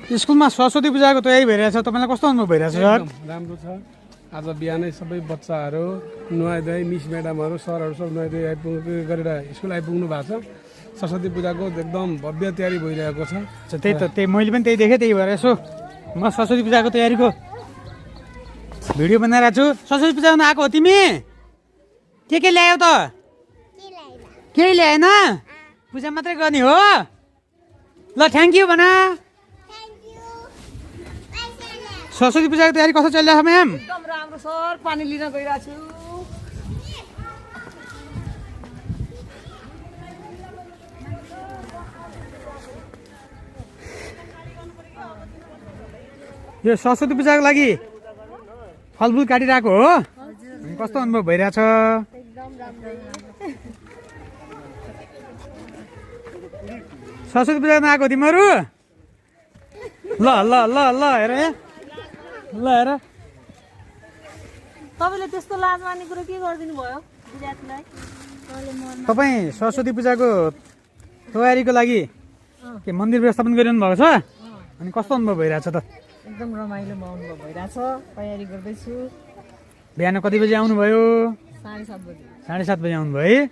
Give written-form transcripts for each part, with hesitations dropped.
स्कुलमा सरस्वती पूजाको तयारी भइरहेछ, तपाईँलाई कस्तो अनुभव भइरहेछ सर? राम्रो छ। आज बिहानै सबै बच्चाहरू नुहाइधुवाई मिस म्याडमहरू सरहरू सब नुहाइधुवाई गरेर स्कुल आइपुग्नु भएको छ। सरस्वती पूजाको एकदम भव्य तयारी भइरहेको छ। त्यही त, त्यही मैले पनि त्यही देखेँ, त्यही भएर यसो म सरस्वती पूजाको तयारीको भिडियो बनाइरहेको छु। सरस्वती पूजा आएको हो तिमी? के ल्यायौ त? केही ल्याएन? पूजा मात्रै गर्ने हो? ल थ्याङ्क यू भन। सरस्वती पूजाको तयारी कस्तो चलिरहेछ म्याम? एकदम राम्रो सर, पानी लिन गइरहेको छु। यो सरस्वती पूजाको लागि फलफुल काटिरहेको हो? कस्तो अनुभव भइरहेछ? सरस्वती पूजामा आएको तिमीहरू? ल ल ल ल हेर यहाँ, ल हेर। तपाईँले त्यस्तो लाज मान्ने कुरो के गरिदिनु भयो विद्यार्थीलाई? तपाईँ सरस्वती पूजाको तयारीको लागि के मन्दिर व्यवस्थापन गरिरहनु भएको छ? अनि कस्तो अनुभव भइरहेछ त? एकदम रमाइलो अनुभव भइरहेछ। तयारी गर्दैछु। बिहान कति बजी आउनुभयो? 7:30 बजी। 7:30 बजी आउनुभयो है?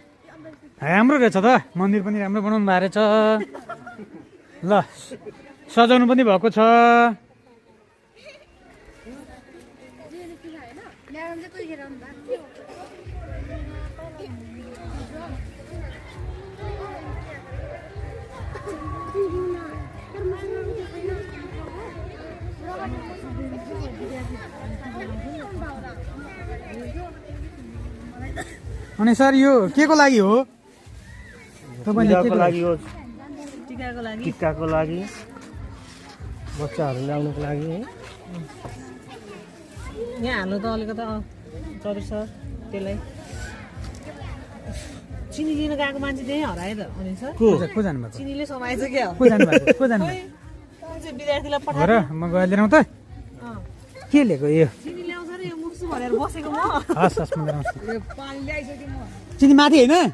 राम्रो रहेछ त, मन्दिर पनि राम्रो बनाउनु भएको रहेछ। ल सजाउनु पनि भएको छ। अनि सर यो के को लागि हो? तपाईँले के को लागि हो? टिकाको लागि। टिकाको लागि, बच्चाहरू ल्याउनुको लागि है। यहाँ हाल्नु त अलिकति सरी सर, त्यसलाई चिनी लिन गएको मान्छे त्यही हरायो त। अनि सर को जानु भएको? चिनीले समाएछ क्या हो? को जानु भएको? को जानु भएको? चाहिँ विद्यार्थीलाई हो पठाएर र म गएर लिएर त के लिएको यो? चिनी ल्याउँछ र यो मुक्छु भनेर बसेको म। हस् हस् म गराउँछु। पानी ल्याइसक्यो म। चिनी माथि होइन?